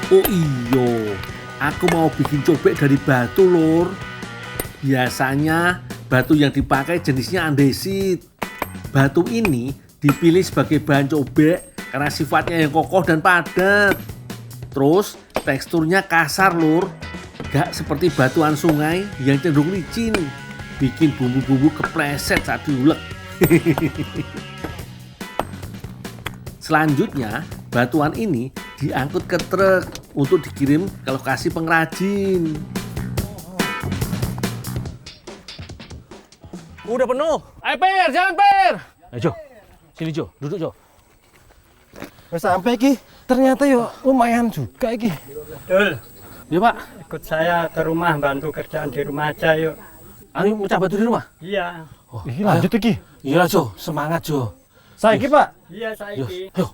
Oh iyo, aku mau bikin cobek dari batu lur. Biasanya batu yang dipakai jenisnya andesit. Batu ini dipilih sebagai bahan cobek karena sifatnya yang kokoh dan padat. Terus teksturnya kasar lur, gak seperti batuan sungai yang cenderung licin. Bikin bumbu-bumbu kepleset saat diulek. Selanjutnya batuan ini diangkut ke truk untuk dikirim ke lokasi pengrajin. Udah penuh. Ayo Per, jangan Per. Ayo Jo, sini Jo, duduk Jo. Sampai Ki, ternyata yo lumayan juga Ki. Dul, Ya Pak, ikut saya ke rumah bantu kerjaan di rumah aja yuk. Ani mecah batu di rumah? Iya. Oh, Ih, lanjut Ki. Iya Jo, semangat Jo. Saya Ki, Pak. Iya saya Yo, ini. yo,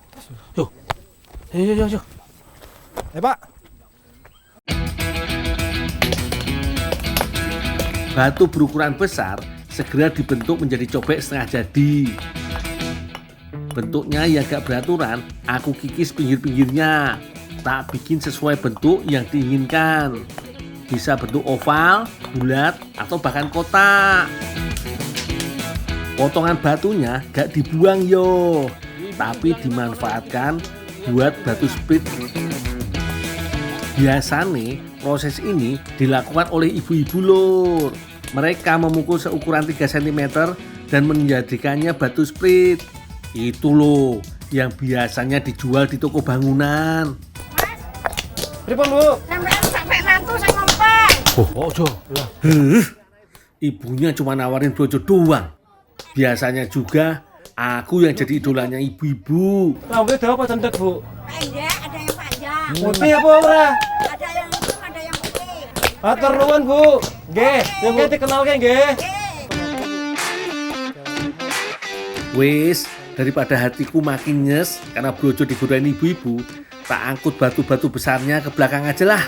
yo, yo. Pak. Batu berukuran besar segera dibentuk menjadi cobek setengah jadi. Bentuknya yang gak beraturan, aku kikis pinggir-pinggirnya. Tak bikin sesuai bentuk yang diinginkan. Bisa bentuk oval, bulat, atau bahkan kotak. Potongan batunya gak dibuang yo, tapi dimanfaatkan buat batu split. Biasanya proses ini dilakukan oleh ibu-ibu lur. Mereka memukul seukuran 3 cm dan menjadikannya batu split. Itu loh yang biasanya dijual di toko bangunan. Pripun, Bu? Sampai mantu saya ngomong. Oh Jo. Ibunya cuma nawarin brojo doang. Biasanya juga aku yang jadi idolanya ibu-ibu. Rambutnya ada apa cendek, Bu? Pendek, ada yang panjang. Putih apa ora? Ada yang hitam, ada yang putih. Atur nuwun, Bu. Nggih, yang nggih dikenalke nggih. Wis, daripada hatiku makin nyes karena brojo digodain ibu-ibu, tak angkut batu-batu besarnya ke belakang aja lah.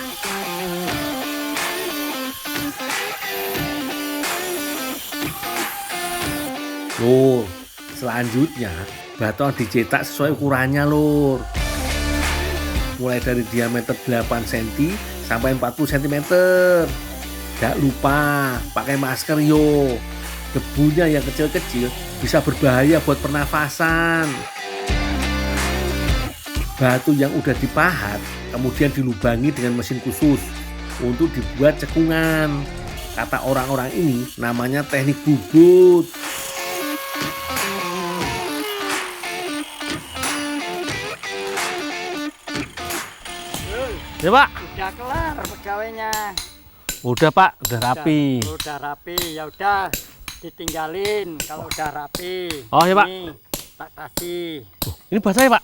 Lur, selanjutnya batu dicetak sesuai ukurannya lur. Mulai dari diameter 8 cm sampai 40 cm. Gak lupa pakai masker yo. Debunya yang kecil-kecil bisa berbahaya buat pernafasan. Batu yang udah dipahat kemudian dilubangi dengan mesin khusus untuk dibuat cekungan. Kata orang-orang ini namanya teknik bubut. Ya Pak. Udah kelar pegawainya. Udah Pak, udah rapi. Udah rapi. Ya udah ditinggalin kalau udah rapi. Oh, ya, Pak. Nih, tak kasih. Ini buat saya Pak.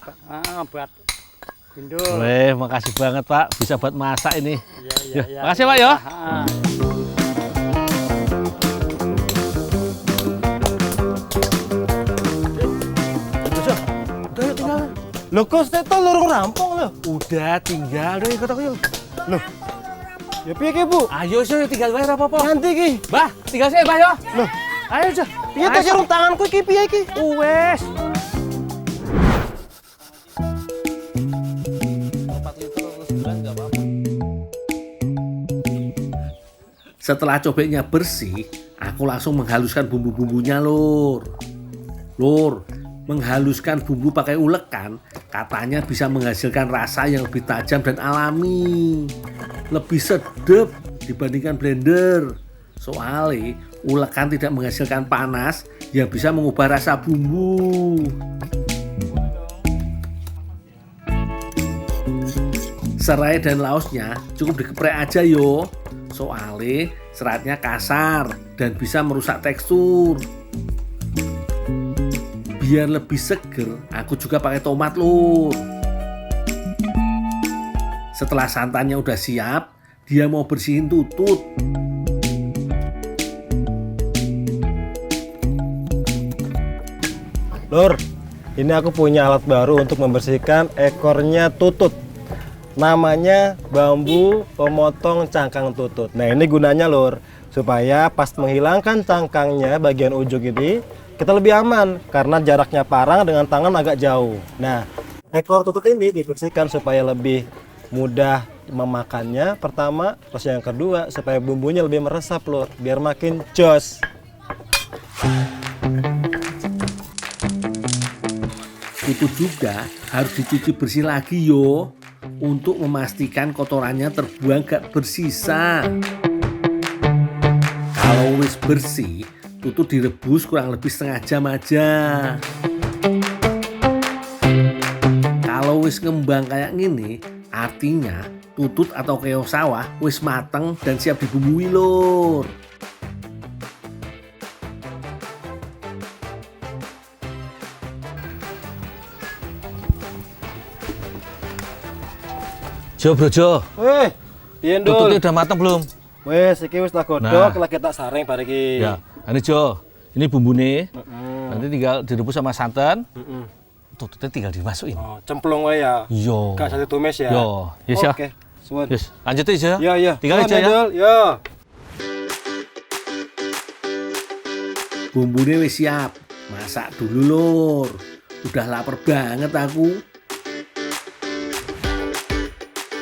Buat gundul. Weh, makasih banget Pak, bisa buat masak ini. Iya, Ya, makasih, Pak, ya. Udah yuk tinggal. Lho kok seto lurung rampung lho. Udah tinggal, udah ikut aku yuk. Loh. Ya piye Ki, Bu? Ayo sih tinggal bayar apa-apa. Nanti Ki. Bah, tinggal saya Bah yo. Loh, Ayo Jo. piye to sarung tanganku iki piye iki? Wes. Setelah cobeknya bersih, aku langsung menghaluskan bumbu-bumbunya lur. Lur, menghaluskan bumbu pakai ulekan katanya bisa menghasilkan rasa yang lebih tajam dan alami. Lebih sedap dibandingkan blender. Soalnya ulekan tidak menghasilkan panas yang bisa mengubah rasa bumbu. Serai dan laosnya cukup dikeprek aja yo. Soalnya seratnya kasar dan bisa merusak tekstur. Biar lebih seger, aku juga pakai tomat lur. Setelah santannya udah siap, dia mau bersihin tutut. Lur, ini aku punya alat baru untuk membersihkan ekornya tutut. Namanya bambu pemotong cangkang tutut. Nah ini gunanya lur, supaya pas menghilangkan cangkangnya bagian ujung ini kita lebih aman karena jaraknya parang dengan tangan agak jauh. Nah ekor tutut ini dibersihkan supaya lebih mudah memakannya pertama, terus yang kedua supaya bumbunya lebih meresap Lur, biar makin jos. Tutut juga harus dicuci bersih lagi yo, untuk memastikan kotorannya terbuang gak bersisa. Kalau wis bersih, tutut direbus kurang lebih setengah jam aja. Kalau wis ngembang kayak gini, artinya tutut atau keong sawah wis mateng dan siap dibumbui Lur. Jo, Bro Jo. Weh, piye Tututnya Ndul? udah mateng belum? Wes, iki wis tak godhok, Nah. lagi tak saring bar iki. Ya. Ini Jo, ini bumbune. Nanti tinggal direbus sama santan. Tututnya tinggal dimasukin. Oh, cemplung wae ya. Yo. Gak satu tumis ya. Yo, yes ya. Oke, suwun. Yes, lanjut aja ya. Ya, ya. Tinggal Suwun, aja ya. Ndul. Ya. Bumbunya wis siap, masak dulu Lur. Udah lapar banget aku.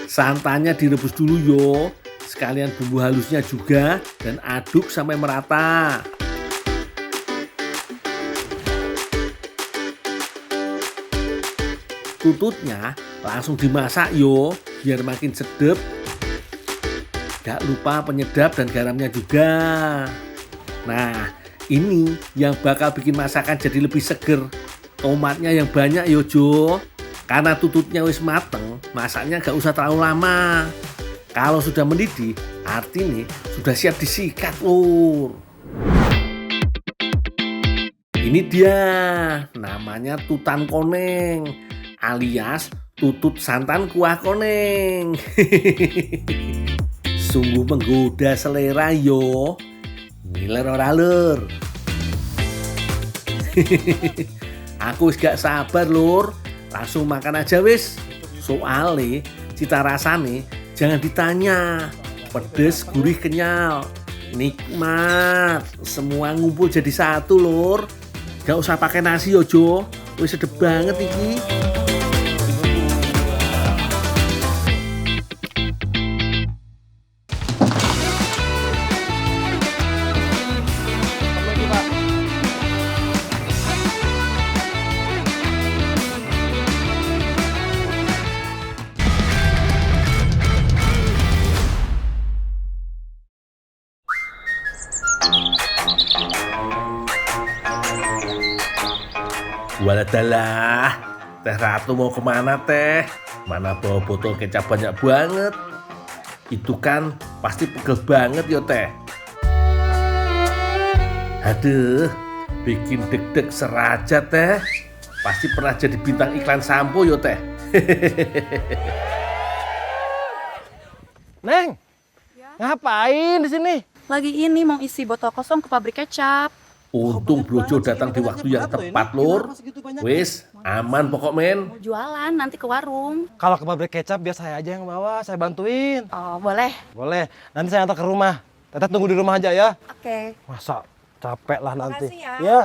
Santannya direbus dulu yo, sekalian bumbu halusnya juga dan aduk sampai merata. Tututnya langsung dimasak yo, biar makin sedep. Gak lupa penyedap dan garamnya juga. Nah, ini yang bakal bikin masakan jadi lebih seger. Tomatnya yang banyak yo Jo. Karena tututnya wis mateng, masaknya gak usah terlalu lama. Kalau sudah mendidih, artinya sudah siap disikat Lur. Ini dia, namanya tutan koneng, alias tutut santan kuah koneng. Sungguh menggoda selera yo. Ngiler ora Lur. Aku wis gak sabar Lur. Langsung makan aja wis. Soale cita rasane jangan ditanya. Pedes, gurih, kenyal. Nikmat. Semua ngumpul jadi satu Lur. Gak usah pakai nasi yo Jo. Wis sedep banget iki. Waladalah, Teh Ratu mau kemana Teh? Mana bawa botol kecap banyak banget? Itu kan pasti pegel banget yo Teh. Aduh, bikin deg-deg seraja Teh. Pasti pernah jadi bintang iklan sampo yo Teh. Neng, ngapain di sini? Lagi ini mau isi botol kosong ke pabrik kecap. Untung Brojo datang di waktu yang tepat Lur. Wis, aman pokok men. Mau jualan nanti ke warung. Kalau ke pabrik kecap biar saya aja yang bawa, saya bantuin. Oh, boleh. Boleh, nanti saya antar ke rumah. Teteh tunggu di rumah aja ya. Oke. Masa capek lah nanti. Makasih ya. Ya.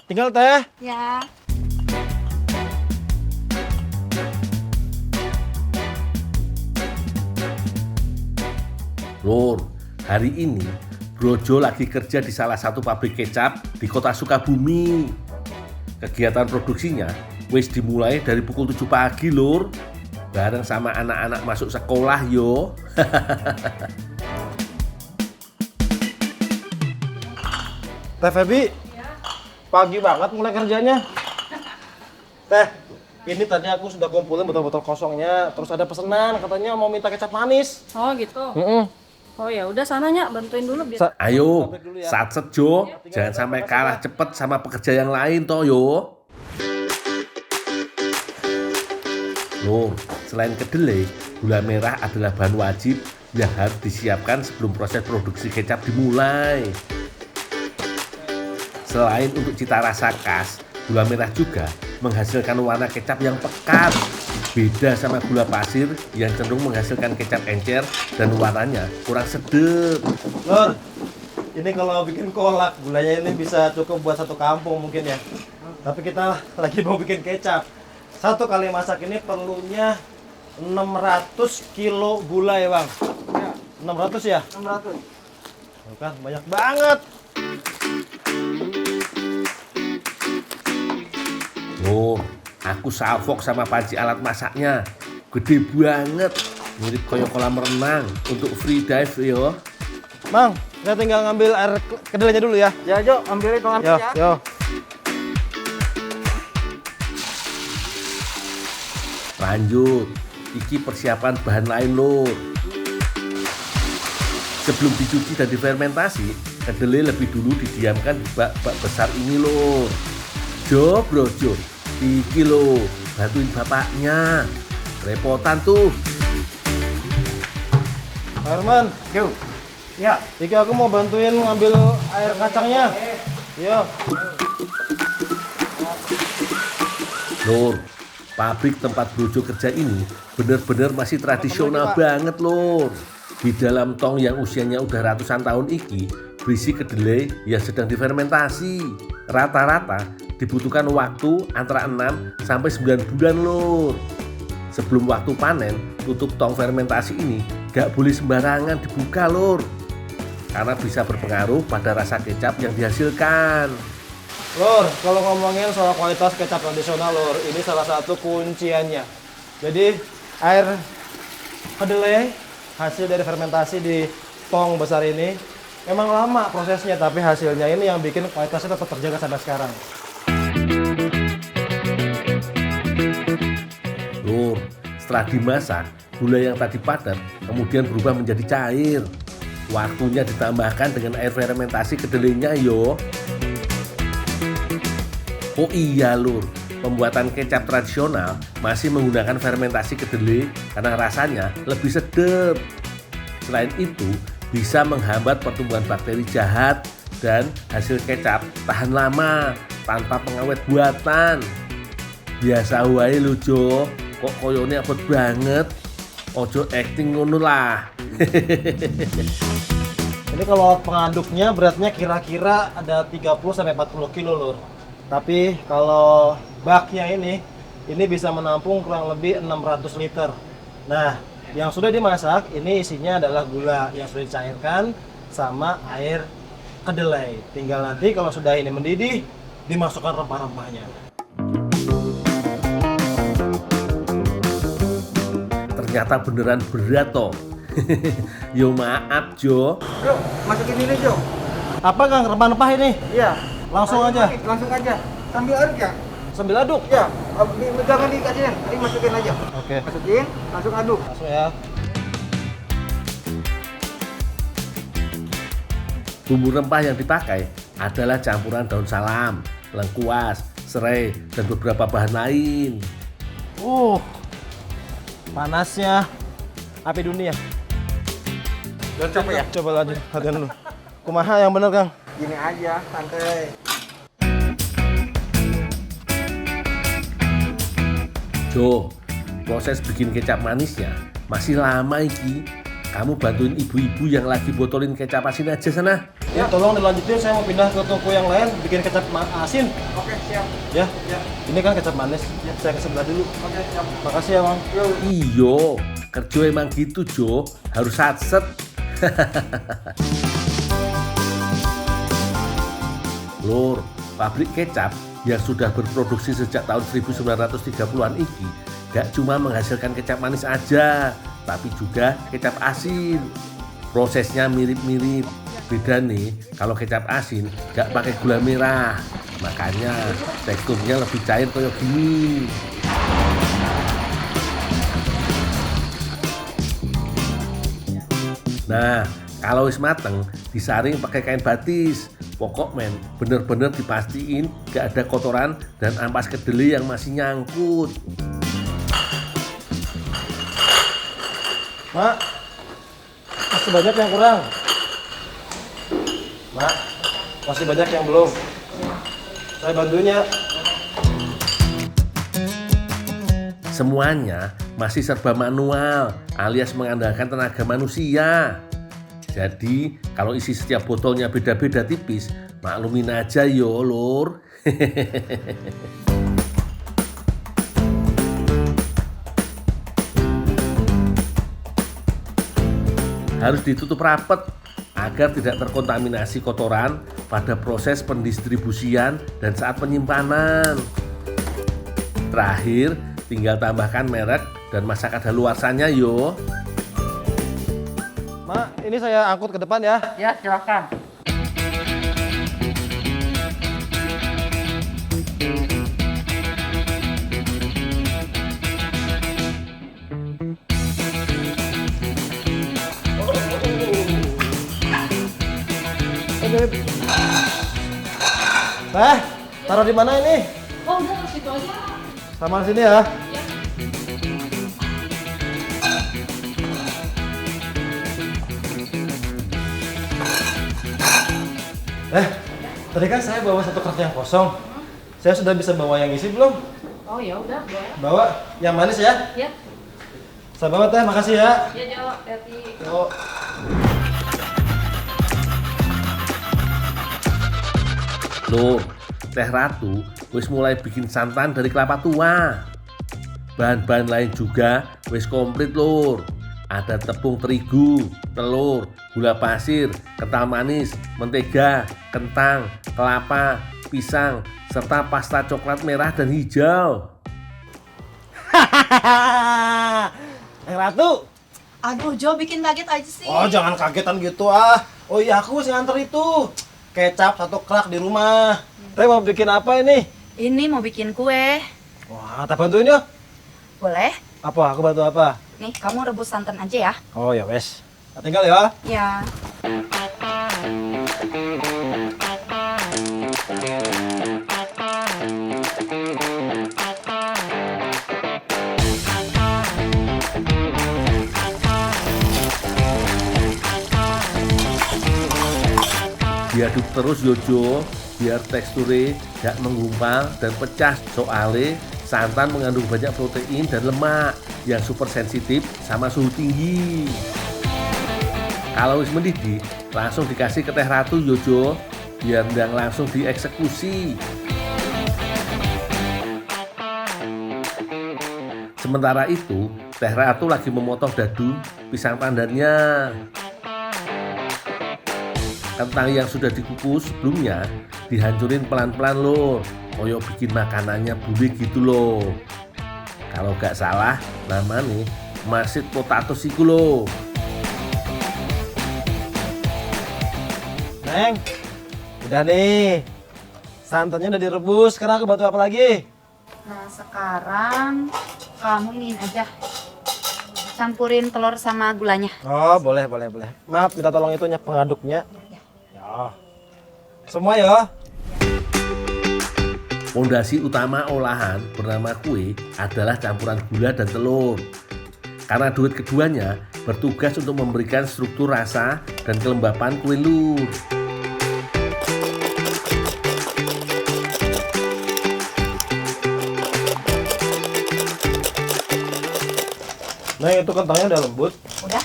Tinggal Teh. Ya. Lur, hari ini Brojo lagi kerja di salah satu pabrik kecap di kota Sukabumi. Kegiatan produksinya wis dimulai dari pukul 7 pagi Lur. Bareng sama anak-anak masuk sekolah yo. Teh Febi, pagi banget mulai kerjanya. Teh, ini tadi aku sudah kumpulin botol-botol kosongnya. Terus ada pesanan, katanya mau minta kecap manis. Oh, gitu. Mm-mm. Oh ya, udah sananya bantuin dulu biar. Ayo, satset Jo. Jangan sampai kalah cepet sama pekerja yang lain toh yo. Lur, selain kedelai, gula merah adalah bahan wajib yang harus disiapkan sebelum proses produksi kecap dimulai. Selain untuk cita rasa khas, gula merah juga menghasilkan warna kecap yang pekat. Beda sama gula pasir yang cenderung menghasilkan kecap encer dan warnanya kurang sedap. Lur, ini kalau bikin kolak, gulanya ini bisa cukup buat satu kampung mungkin ya. Tapi kita lagi mau bikin kecap. Satu kali masak ini perlunya 600 kilo gula ya Bang? Ya, 600 ya? 600. Tuh kan, banyak banget. Lur, aku salfok sama panci alat masaknya. Gede banget. Mirip kayak kolam renang untuk free dive yo. Bang, saya tinggal ngambil air kedelainya dulu ya. Ya, Jo, ambilin tolong Yo, ya. yo. Lanjut, iki persiapan bahan lain lur. Sebelum dicuci dan difermentasi, kedelai lebih dulu didiamkan di bak-bak besar ini lur. Jo bro Jo, iki lo, bantuin bapaknya. Repotan tuh. Pak Herman, Yo. Ya, iki aku mau bantuin ngambil air kacangnya. Yo. Lur, pabrik tempat Brojo kerja ini bener-bener masih tradisional banget lur. Di dalam tong yang usianya udah ratusan tahun iki, berisi kedelai yang sedang difermentasi. Rata-rata dibutuhkan waktu antara 6 sampai 9 bulan lur. Sebelum waktu panen, tutup tong fermentasi ini gak boleh sembarangan dibuka lur. Karena bisa berpengaruh pada rasa kecap yang dihasilkan. Lur, kalau ngomongin soal kualitas kecap tradisional Lur, ini salah satu kunciannya. Jadi, air kedelai hasil dari fermentasi di tong besar ini memang lama prosesnya, tapi hasilnya ini yang bikin kualitasnya tetap terjaga sampai sekarang. Lur, setelah dimasak, gula yang tadi padat kemudian berubah menjadi cair. Waktunya ditambahkan dengan air fermentasi kedelainya yo. Oh iya lur, pembuatan kecap tradisional masih menggunakan fermentasi kedelai karena rasanya lebih sedap. Selain itu, bisa menghambat pertumbuhan bakteri jahat dan hasil kecap tahan lama tanpa pengawet buatan. Biasa wae lho Jo, kok koyone abot banget. Ojo acting ngono lah. Ini kalau pengaduknya beratnya kira-kira ada 30-40 kilo Lur. Tapi kalau baknya ini bisa menampung kurang lebih 600 liter. Nah, yang sudah dimasak ini isinya adalah gula yang sudah dicairkan sama air kedelai. Tinggal nanti kalau sudah ini mendidih, dimasukkan rempah-rempahnya. Ternyata beneran berat toh. Yo maaf Jo. Jo, masukin ini, Jo. Apa Kang rempah-rempah ini? Iya. Langsung aja. Langsung aja. Sambil aduk ya. Sambil aduk. Ya, jangan dikasihin. Ini masukin aja. Oke. Masukin, langsung aduk. Langsung ya. Bumbu rempah yang dipakai adalah campuran daun salam, lengkuas, serai, dan beberapa bahan lain. Panasnya api dunia. Jangan capek ya. Coba lanjut, latihan dulu. Kumaha yang bener Kang? Gini aja, santai. Jo, proses bikin kecap manisnya masih lama iki. Kamu bantuin ibu-ibu yang lagi botolin kecap asin aja sana. Ya, tolong dilanjutin, saya mau pindah ke toko yang lain bikin kecap asin. Oke, siap. Ya. Ya. Ini kan kecap manis. Saya ke sebelah dulu. Oke, siap. Makasih ya, Bang. Iyo, kerja emang gitu Jo, harus satset. Lur, pabrik kecap yang sudah berproduksi sejak tahun 1930-an iki gak cuma menghasilkan kecap manis aja, tapi juga kecap asin. Prosesnya mirip-mirip. Beda nih, kalau kecap asin gak pakai gula merah, makanya teksturnya lebih cair kayak gini. Nah, kalau wis mateng, disaring pakai kain batis. Pokok men, bener-bener dipastiin gak ada kotoran dan ampas kedelai yang masih nyangkut. Mak, masih banyak yang kurang. Mak, masih banyak yang belum. Saya bantuin ya. Semuanya masih serba manual alias mengandalkan tenaga manusia. Jadi kalau isi setiap botolnya beda-beda tipis, maklumin aja yo lur. harus ditutup rapat agar tidak terkontaminasi kotoran pada proses pendistribusian dan saat penyimpanan. Terakhir, tinggal tambahkan merek dan masa kadaluarsanya yo. Mak, ini saya angkut ke depan ya. Ya, silakan. Taruh di mana ini? Oh, udah ke situ aja. Sama sini ya. Tadi kan saya bawa satu truk yang kosong. Saya sudah bisa bawa yang isi belum? Oh ya udah, boleh. Bawa yang manis ya? Ya. Saya bawa teh, makasih ya. Ya, Jo, hati. Yuk. Loh, Teh Ratu wis mulai bikin santan dari kelapa tua. Bahan-bahan lain juga wis komplit lur. Ada tepung terigu, telur, gula pasir, kental manis, mentega, kentang, kelapa, pisang, serta pasta coklat merah dan hijau. Ratu. Aduh, Jo bikin kaget aja sih. Oh, jangan kagetan gitu ah. Oh iya, aku masih nganter itu. Kecap 1 krak di rumah. Teh mau bikin apa ini? Ini mau bikin kue. Wah, tak bantuin yuk. Boleh? Apa? Aku bantu apa? Nih, kamu rebus santan aja ya. Oh ya wes. Tinggal ya. Ya. Diaduk terus Yojo biar teksturnya gak menggumpal dan pecah, soalnya santan mengandung banyak protein dan lemak yang super sensitif sama suhu tinggi. Kalau wis mendidih, langsung dikasih ke Teh Ratu Yojo biar ndang langsung dieksekusi. Sementara itu, Teh Ratu lagi memotong dadu pisang tandannya. Kentang yang sudah dikukus sebelumnya dihancurin pelan-pelan lho, koyo bikin makanannya bule gitu loh. Kalau gak salah namanya mashed potatoes iku loh. Neng, udah nih. Santannya udah direbus, sekarang aku bantu apa lagi? Nah, sekarang kamu ini aja. Campurin telur sama gulanya. Oh, boleh. Maaf, minta tolong itunya pengaduknya. Ya. Semua ya. Fondasi utama olahan bernama kue adalah campuran gula dan telur. Karena duet keduanya bertugas untuk memberikan struktur rasa dan kelembapan kue lur. Nah, itu kentangnya udah lembut. Udah,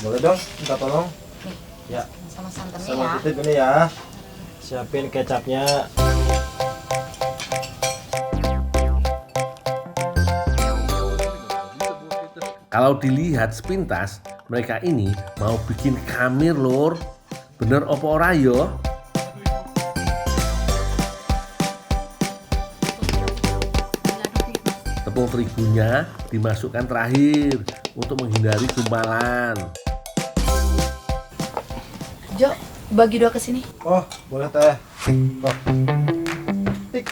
Boleh dong, minta tolong. nih. Ya, Sama santannya sama ya. titip ini ya. Siapin kecapnya. Kalau dilihat sepintas, mereka ini mau bikin kamir lor. Bener opo ora yo? Tepung terigunya dimasukkan terakhir untuk menghindari gumpalan. Jo, bagi 2 ke sini. Oh, boleh teh. Oh. Tik.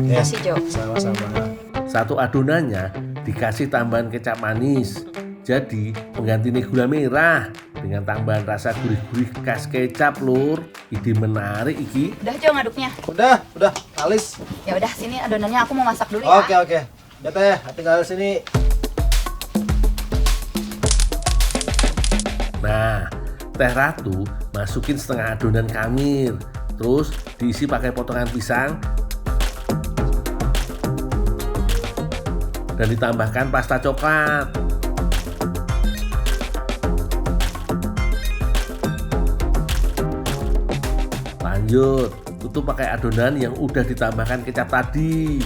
Kasih, Jo. Sama-sama. Satu adonannya dikasih tambahan kecap manis. Jadi penggantinya gula merah dengan tambahan rasa gurih-gurih khas kecap lur. Ide menarik iki. Udah, Jo, ngaduknya. Udah, alis. Ya udah, sini adonannya aku mau masak dulu ya. Oke. Udah teh, tinggal sini. Nah, Teh Ratu masukin setengah adonan kamir. Terus diisi pakai potongan pisang dan ditambahkan pasta coklat. Lanjut, tutup pakai adonan yang udah ditambahkan kecap tadi.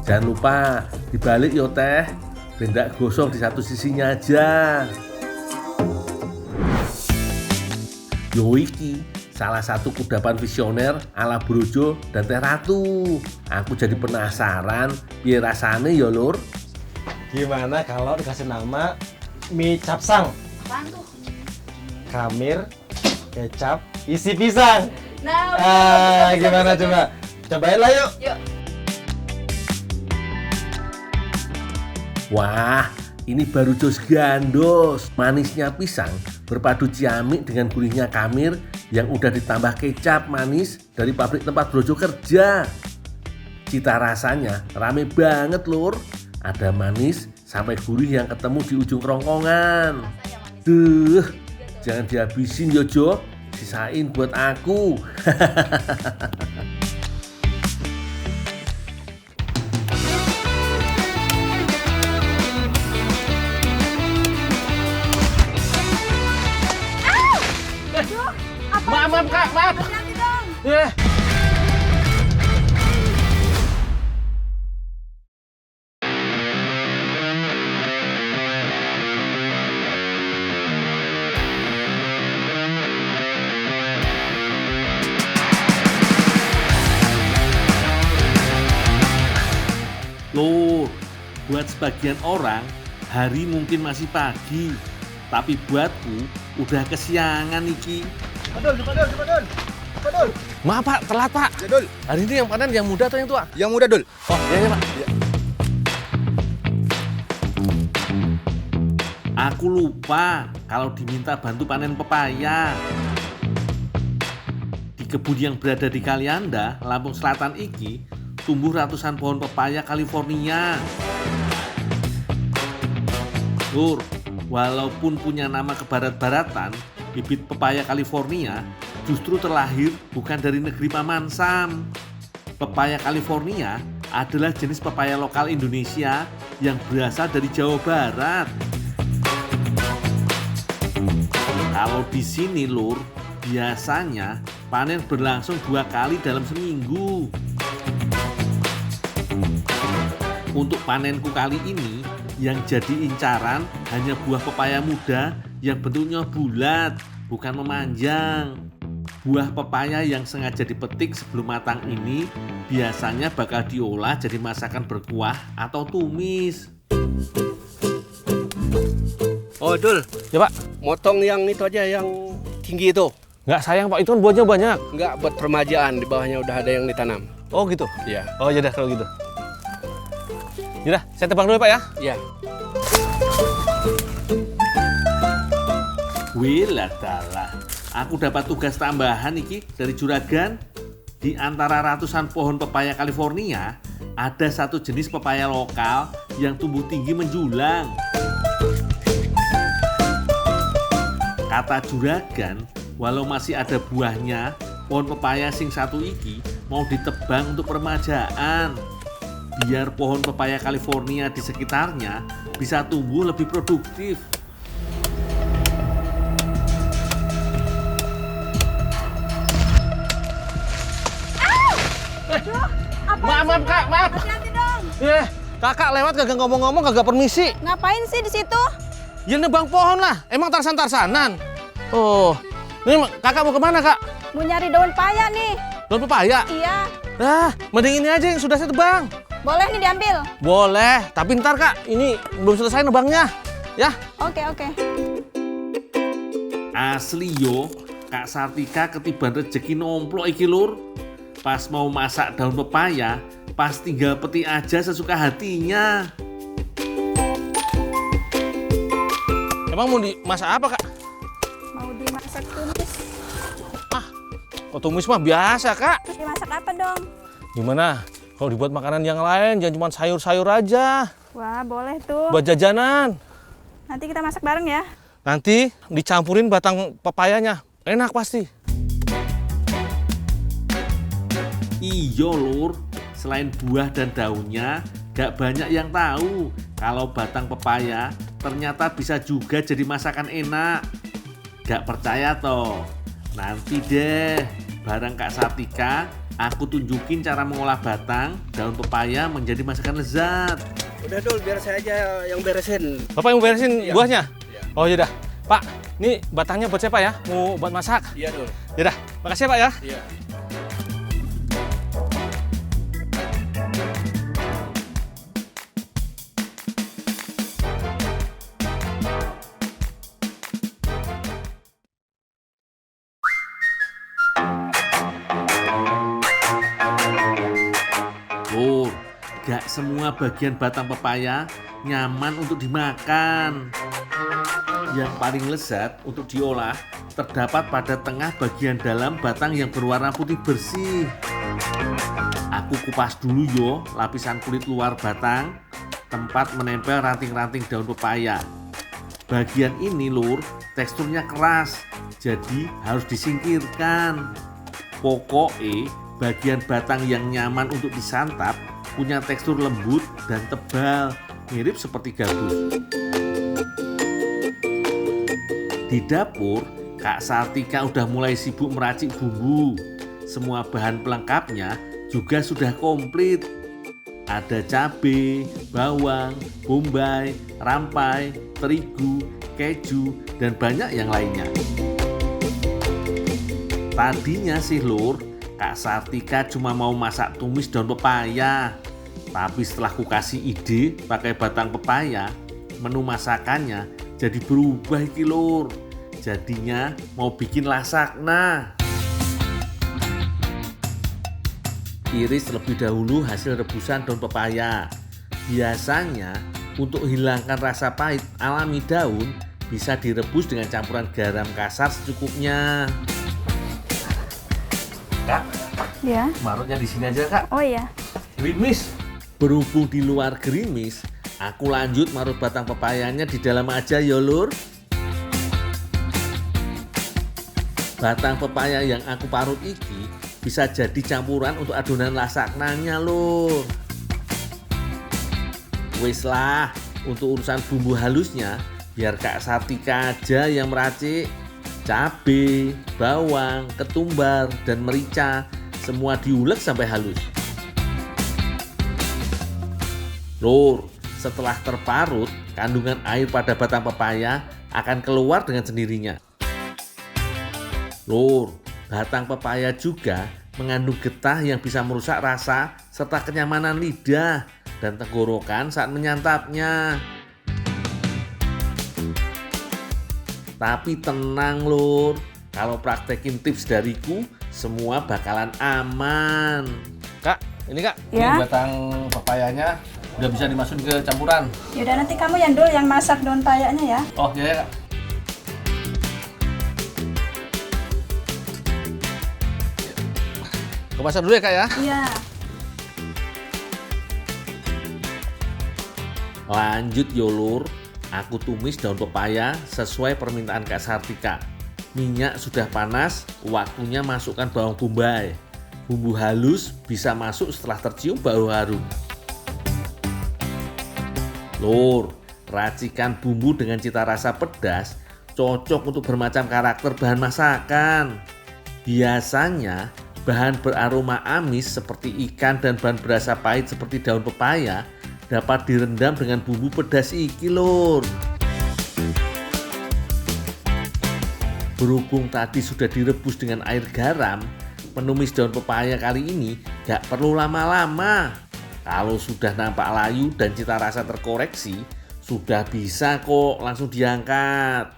Jangan lupa dibalik yo Teh, Benda gosong di satu sisinya aja. Yo iki salah satu kudapan visioner ala Brojo dan Teh Ratu. Aku jadi penasaran piye rasane ya Lur. Gimana kalau dikasih nama mie capsang? Apaan tuh? Kamir, kecap, isi pisang. Nah, Gimana coba? Cobain lah yuk. Yuk. Wah, ini baru jos gandos. Manisnya pisang berpadu ciamik dengan gurihnya kamir yang udah ditambah kecap manis dari pabrik tempat Brojo kerja. Cita rasanya rame banget Lur. Ada manis sampai gurih yang ketemu di ujung kerongkongan. Duh, jangan dihabisin yo Jo. Sisain buat aku. Maaf Kak, maaf. Hati-hati dong. Eh. Lur, buat sebagian orang hari mungkin masih pagi, tapi buatku udah kesiangan iki. Maaf Pak, telat Pak. Ya, Dul. Hari ini yang panen yang muda atau yang tua? Yang muda, Dul. Oh, iya Pak. Aku lupa kalau diminta bantu panen pepaya. Di kebun yang berada di Kalianda, Lampung Selatan iki, tumbuh ratusan pohon pepaya California. Lur, walaupun punya nama kebarat-baratan, bibit pepaya California justru terlahir bukan dari negeri Paman Sam. Pepaya California adalah jenis pepaya lokal Indonesia yang berasal dari Jawa Barat. Kalau di sini Lur, biasanya panen berlangsung 2 kali dalam seminggu. Untuk panenku kali ini, yang jadi incaran hanya buah pepaya muda yang bentuknya bulat, bukan memanjang. Buah pepaya yang sengaja dipetik sebelum matang ini biasanya bakal diolah jadi masakan berkuah atau tumis. Oh, Dul. Ya Pak. Motong yang itu aja, yang tinggi itu. Nggak sayang Pak, itu kan buahnya banyak. Enggak buat permajaan, di bawahnya udah ada yang ditanam. Oh gitu? Iya. Oh yaudah kalau gitu. Yaudah, saya tebang dulu ya Pak ya. Iya. Wilatala, aku dapat tugas tambahan iki dari juragan. Di antara ratusan pohon pepaya California, ada satu jenis pepaya lokal yang tumbuh tinggi menjulang. Kata juragan, walau masih ada buahnya, pohon pepaya sing satu iki mau ditebang untuk permajaan. Biar pohon pepaya California di sekitarnya bisa tumbuh lebih produktif. Maaf Kak, maaf. Hati-hati dong. Kakak lewat kagak ngomong-ngomong, kagak permisi. Ngapain sih di situ? Ya nebang pohon lah, emang tarsan-tarsanan. Oh, ini kakak mau kemana Kak? Mau nyari daun paya nih. Daun pepaya? Iya. Mending ini aja yang sudah saya tebang. Boleh nih diambil. Boleh, tapi ntar Kak, ini belum selesai nebangnya. Ya. Oke. Asli yo, Kak Sartika ketiban rezeki nomplok iki Lur. Pas mau masak daun pepaya, pas tinggal petik aja sesuka hatinya. Emang mau dimasak apa Kak? Mau dimasak tumis. Oh, tumis mah biasa Kak. Terus dimasak apa dong? Gimana? Kalau dibuat makanan yang lain, jangan cuma sayur-sayur aja. Wah, boleh tuh. Buat jajanan. Nanti kita masak bareng ya. Nanti dicampurin batang pepayanya. Enak pasti. Iyo Lur, selain buah dan daunnya, gak banyak yang tahu kalau batang pepaya ternyata bisa juga jadi masakan enak. Gak percaya toh? Nanti deh, bareng Kak Sartika, aku tunjukin cara mengolah batang daun pepaya menjadi masakan lezat. Udah Dul, biar saya aja yang beresin. Bapak yang beresin Iya. buahnya? Iya. Oh yaudah. Pak, ini batangnya buat siapa ya? Mau buat masak? Iya Dul. Yaudah, makasih ya Pak ya. Iya. Lur, gak semua bagian batang pepaya nyaman untuk dimakan. Yang paling lezat untuk diolah terdapat pada tengah bagian dalam batang yang berwarna putih bersih. Aku kupas dulu yo lapisan kulit luar batang, tempat menempel ranting-ranting daun pepaya. Bagian ini lur, teksturnya keras, jadi harus disingkirkan. Pokoknya bagian batang yang nyaman untuk disantap punya tekstur lembut dan tebal, mirip seperti gabus. Di dapur, Kak Sartika udah mulai sibuk meracik bumbu. Semua bahan pelengkapnya juga sudah komplit. Ada cabai, bawang, bombay, rampai, terigu, keju, dan banyak yang lainnya. Tadinya sih lur, Kak Sartika cuma mau masak tumis daun pepaya. Tapi setelah ku kasih ide pakai batang pepaya, menu masakannya jadi berubah iki lur. Jadinya mau bikin lasagna. Iris terlebih dahulu hasil rebusan daun pepaya. Biasanya untuk hilangkan rasa pahit alami daun bisa direbus dengan campuran garam kasar secukupnya. Kak, Ya. marutnya di sini aja Kak. Oh iya. Gerimis. Berhubung di luar gerimis, aku lanjut marut batang pepayanya di dalam aja ya lur. Batang pepaya yang aku parut iki bisa jadi campuran untuk adonan lasagnanya lur. Wis lah, untuk urusan bumbu halusnya biar Kak Sartika aja yang meracik. Cabai, bawang, ketumbar, dan merica semua diulek sampai halus. Lur, setelah terparut, kandungan air pada batang pepaya akan keluar dengan sendirinya. Lur, batang pepaya juga mengandung getah yang bisa merusak rasa serta kenyamanan lidah dan tenggorokan saat menyantapnya. Tapi tenang lur, kalau praktekin tips dariku, semua bakalan aman. Kak, ini Kak, Ya. ini batang pepayanya udah bisa dimasukin ke campuran. Yaudah nanti kamu ya Dul yang masak daun payanya ya. Oh iya ya Kak. Aku masak dulu ya Kak ya. Iya. Lanjut yo lur, aku tumis daun pepaya sesuai permintaan Kak Sartika. Minyak sudah panas, waktunya masukkan bawang bombay. Bumbu halus bisa masuk setelah tercium bau harum. Lur, racikan bumbu dengan cita rasa pedas cocok untuk bermacam karakter bahan masakan. Biasanya bahan beraroma amis seperti ikan dan bahan berasa pahit seperti daun pepaya dapat direndam dengan bumbu pedas iki lur. Berhubung tadi sudah direbus dengan air garam, menumis daun pepaya kali ini gak perlu lama-lama. Kalau sudah nampak layu dan cita rasa terkoreksi, sudah bisa kok langsung diangkat.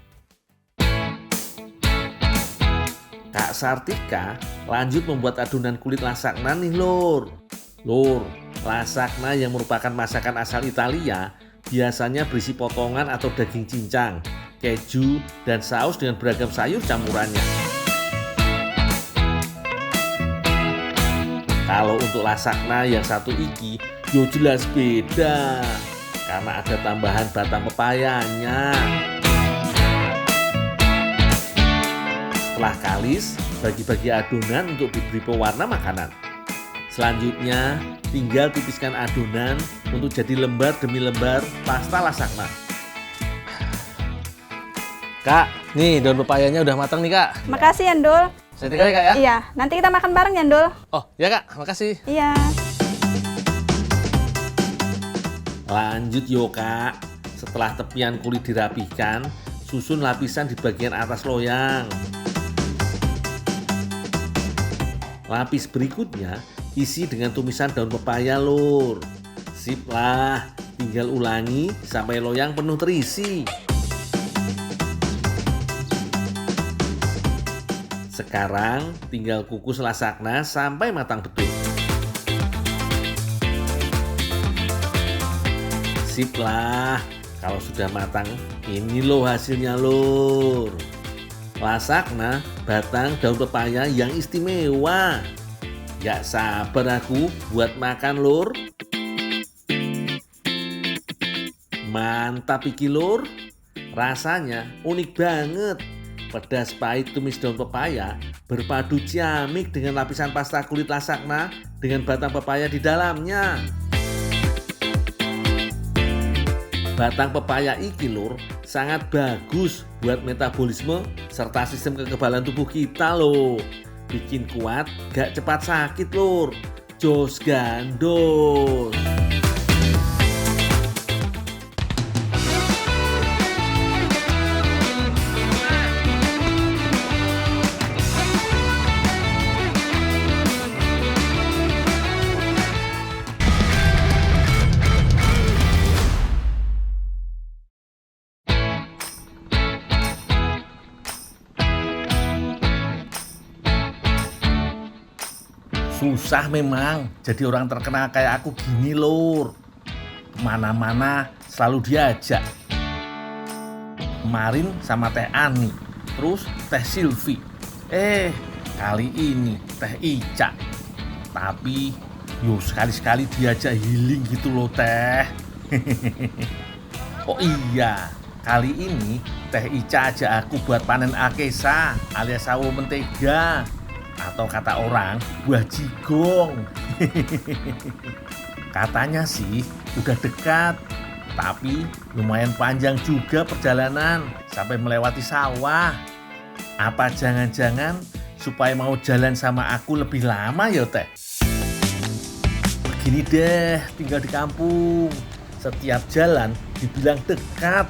Kak Sartika lanjut membuat adonan kulit lasagna nih lur. Lur, lasagna yang merupakan masakan asal Italia biasanya berisi potongan atau daging cincang, keju, dan saus dengan beragam sayur campurannya. Kalau untuk lasagna yang satu iki, yo jelas beda karena ada tambahan batang pepayanya. Setelah kalis, bagi-bagi adonan untuk diberi pewarna makanan. Selanjutnya, tinggal tipiskan adonan untuk jadi lembar demi lembar pasta lasagna. Kak, nih daun pepayanya udah matang nih Kak. Makasih ya Dul. Saya tinggal ya Kak ya. Iya, nanti kita makan bareng ya Dul. Oh ya Kak, makasih. Iya. Lanjut yo kak, setelah tepian kulit dirapihkan, susun lapisan di bagian atas loyang. Lapis berikutnya isi dengan tumisan daun pepaya lur. Sip lah, tinggal ulangi sampai loyang penuh terisi. Sekarang tinggal kukus lasakna sampai matang betul. Sip lah, kalau sudah matang ini loh hasilnya lur. Lasakna batang daun pepaya yang istimewa. Gak sabar aku buat makan lur. Mantap iki lur. Rasanya unik banget. Pedas pahit tumis daun pepaya berpadu ciamik dengan lapisan pasta kulit lasakna dengan batang pepaya di dalamnya. Batang pepaya iki lur sangat bagus buat metabolisme serta sistem kekebalan tubuh kita loh. Bikin kuat, gak cepat sakit lur. Jos gandos. Susah memang jadi orang terkenal kayak aku gini lur. Kemana-mana selalu diajak. Kemarin sama Teh Ani, terus Teh Silvi. Kali ini Teh Ica. Tapi yo sekali-sekali diajak healing gitu loh Teh. Oh iya, kali ini Teh Ica ajak aku buat panen akesa alias sawo mentega. Atau kata orang, buah jigong. Katanya sih udah dekat, tapi lumayan panjang juga perjalanan sampai melewati sawah. Apa jangan-jangan supaya mau jalan sama aku lebih lama ya Teh? Begini deh, tinggal di kampung. Setiap jalan dibilang dekat,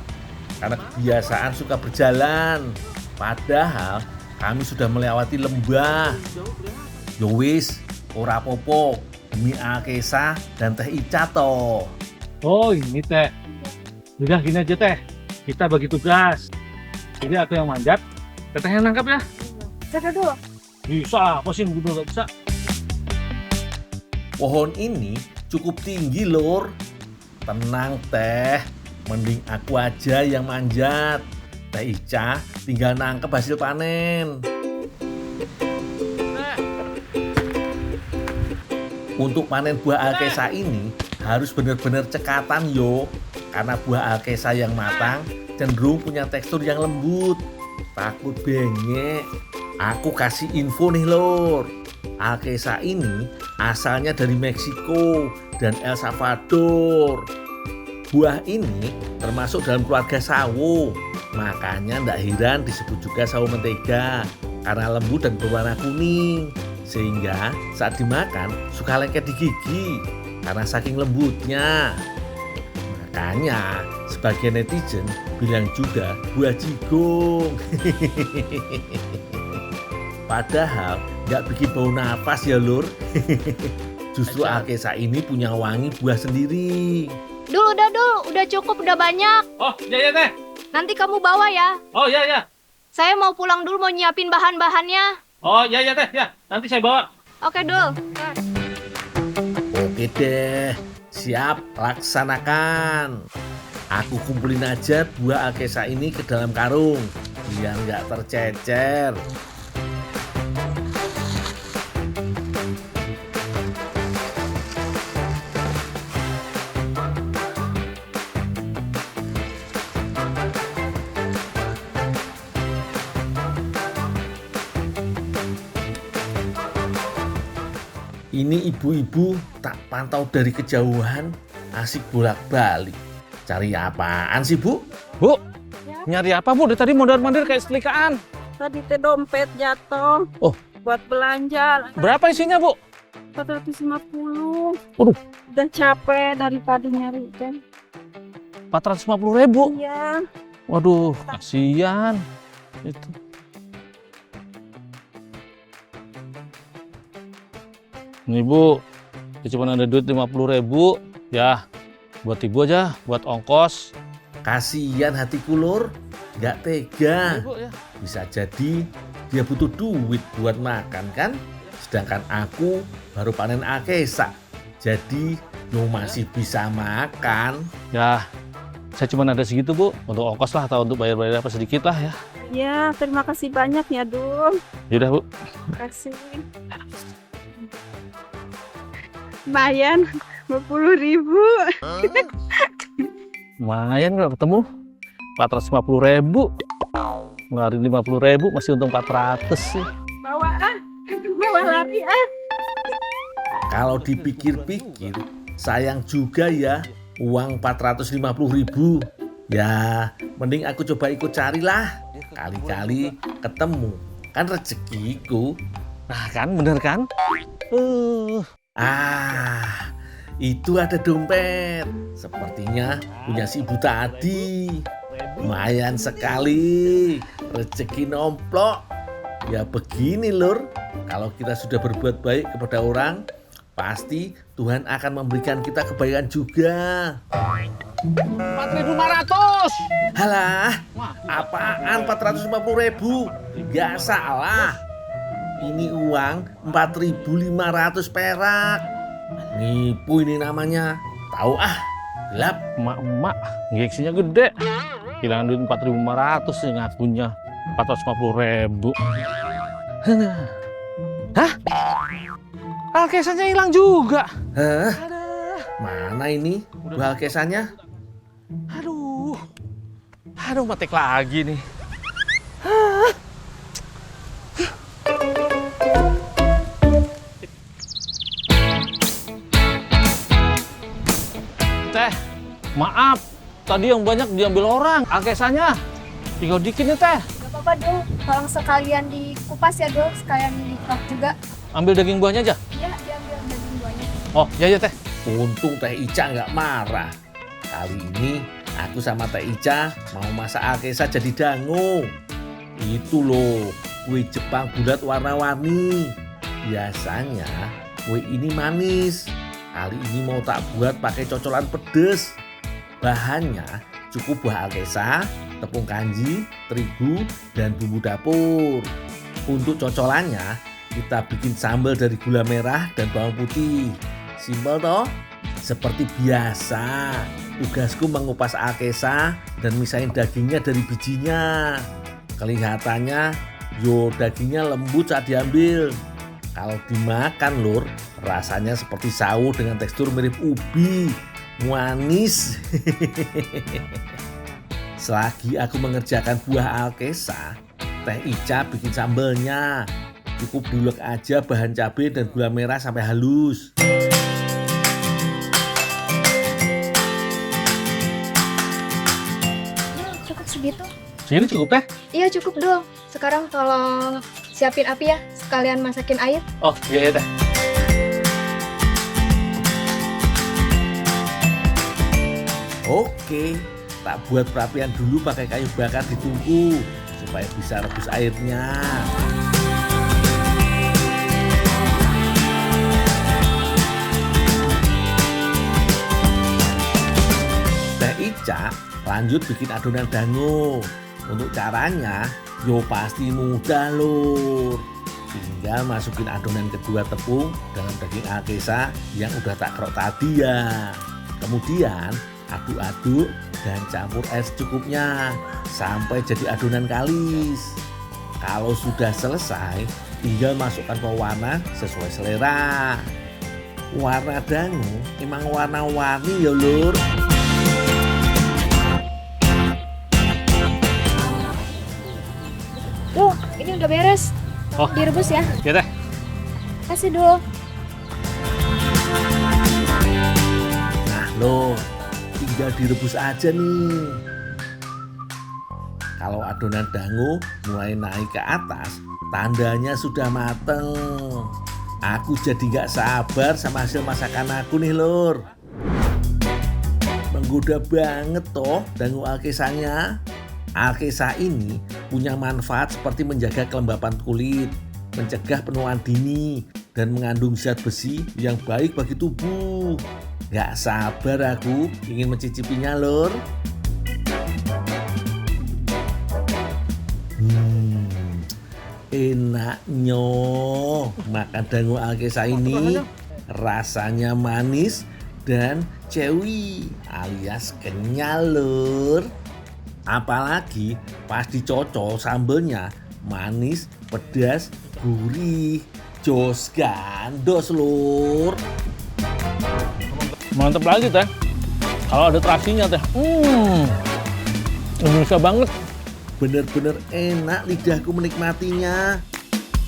karena kebiasaan suka berjalan. Padahal kami sudah melewati lembah. Yowis, ora popo, demi akesa dan Teh Ica toh. Oh ini Teh. Udah gini aja Teh, kita bagi tugas. Jadi aku yang manjat, Teteh yang nangkap ya. Dadah dulu. Bisa, apa sih dulu gak bisa? Pohon ini cukup tinggi lur. Tenang Teh, mending aku aja yang manjat. Teh Ica tinggal nangkep hasil panen. Untuk panen buah alkesa ini harus benar-benar cekatan yo. Karena buah alkesa yang matang cenderung punya tekstur yang lembut. Takut bengek. Aku kasih info nih lor. Alkesa ini asalnya dari Meksiko dan El Salvador. Buah ini termasuk dalam keluarga sawo. Makanya ndak heran disebut juga sawo mentega karena lembut dan berwarna kuning. Sehingga saat dimakan suka lengket di gigi karena saking lembutnya. Makanya sebagian netizen bilang juga buah jigong. Padahal nggak bikin bau nafas ya lur. Justru alkesa ini punya wangi buah sendiri. Dul, udah cukup, udah banyak. Oh iya Teh. Nanti kamu bawa ya. Oh iya. Saya mau pulang dulu, mau nyiapin bahan-bahannya. Oh iya Teh ya. Nanti saya bawa. Oke Dul. Oke deh, siap laksanakan. Aku kumpulin aja buah alkesa ini ke dalam karung biar nggak tercecer. Ini ibu-ibu tak pantau dari kejauhan, asik bolak-balik. Cari apaan sih, Bu? Bu, nyari apa Bu? Dari tadi mondar-mandir kayak selikaan. Tadi teh dompet jatuh. Oh. Buat belanja. Berapa isinya Bu? 450. Waduh. Udah capek dari tadi nyari kan. 450.000. Iya. Waduh, kasihan. Itu. Nih Bu, cuma ada duit 50.000. Ya, buat ibu aja, buat ongkos. Kasihan hatiku Lur, nggak tega. Bu, ya. Bisa jadi dia butuh duit buat makan kan? Sedangkan aku baru panen akesa. Jadi yo masih bisa makan. Ya, saya cuma ada segitu Bu, untuk ongkos lah atau untuk bayar-bayar apa sedikit lah ya. Ya, terima kasih banyak ya, Dul. Yaudah Bu. Terima kasih. Lumayan, 50.000. Lumayan nggak ketemu. 450.000. Ngeluarin 50.000 masih untung 400 sih. Bawa lari ah. Kalau dipikir-pikir, sayang juga ya uang 450.000. Ya, mending aku coba ikut carilah. Kali-kali ketemu, kan rezekiku. Nah kan, bener kan? Itu ada dompet. Sepertinya punya si ibu tadi. Lumayan sekali, rezeki nomplok. Ya begini Lur, kalau kita sudah berbuat baik kepada orang, pasti Tuhan akan memberikan kita kebaikan juga. 4.500. Halah, apaan 450.000? Gak salah. Ini uang 4.500 perak. Nipu ini namanya. Tahu gelap. Emak-emak, gengsinya gede. Hilangan duit 4.500 sih ngakunya 450.000. Hah? Alkesannya hilang juga. Hah? Mana ini buah kesannya? Aduh, matek lagi nih. Teh, maaf. Tadi yang banyak diambil orang. Alkesannya tinggal dikit nih Teh. Gak apa-apa Dul, tolong sekalian dikupas ya Dul, sekalian dikrok juga. Ambil daging buahnya aja. Iya, diambil daging buahnya. Oh, ya Teh. Untung Teh Ica nggak marah. Kali ini aku sama Teh Ica mau masak alkesa jadi dango. Itu loh, kue Jepang bulat warna-warni. Biasanya kue ini manis. Kali ini mau tak buat pakai cocolan pedes. Bahannya cukup buah alkesa, tepung kanji, terigu, dan bumbu dapur. Untuk cocolannya, kita bikin sambal dari gula merah dan bawang putih. Simpel toh? Seperti biasa, tugasku mengupas alkesa dan misahin dagingnya dari bijinya. Kelihatannya, dagingnya lembut saat diambil. Kalau dimakan Lur, rasanya seperti sawo dengan tekstur mirip ubi. Manis. Selagi aku mengerjakan buah alkesa, Teh Ica bikin sambelnya. Cukup diulek aja bahan cabai dan gula merah sampai halus. Cukup segitu? Segini cukup Teh? Iya cukup Dul. Sekarang tolong siapin api ya, sekalian masakin air. Oh, iya Teh. Oke, tak buat perapian dulu pakai kayu bakar di tungku supaya bisa rebus airnya. Teh Ica lanjut bikin adonan dango. Untuk caranya, pasti mudah Lur. Tinggal masukin adonan kedua tepung dalam daging alkesa yang udah tak kerok tadi ya. Kemudian aduk-aduk dan campur air secukupnya sampai jadi adonan kalis. Kalau sudah selesai, tinggal masukkan pewarna sesuai selera. Warna dango emang warna-warni ya Lur. Ini udah beres. Oh. Direbus ya. Ya Teh. Kasih Dul. Nah Lur, tinggal direbus aja nih. Kalau adonan dango mulai naik ke atas, tandanya sudah mateng. Aku jadi gak sabar sama hasil masakan aku nih Lur. Menggoda banget toh dangu alkesanya. Alkesa ini punya manfaat seperti menjaga kelembapan kulit, mencegah penuaan dini, dan mengandung zat besi yang baik bagi tubuh. Gak sabar aku ingin mencicipinya, Lur. Enaknya makan dangu alkesa ini. Rasanya manis dan cewi alias kenyal, Lur. Apalagi pas dicocol sambelnya manis, pedas, gurih. Jos gandos, Lur. Mantep lagi teh. Kalau ada terasinya teh. Indonesia banget. Bener-bener enak lidahku menikmatinya.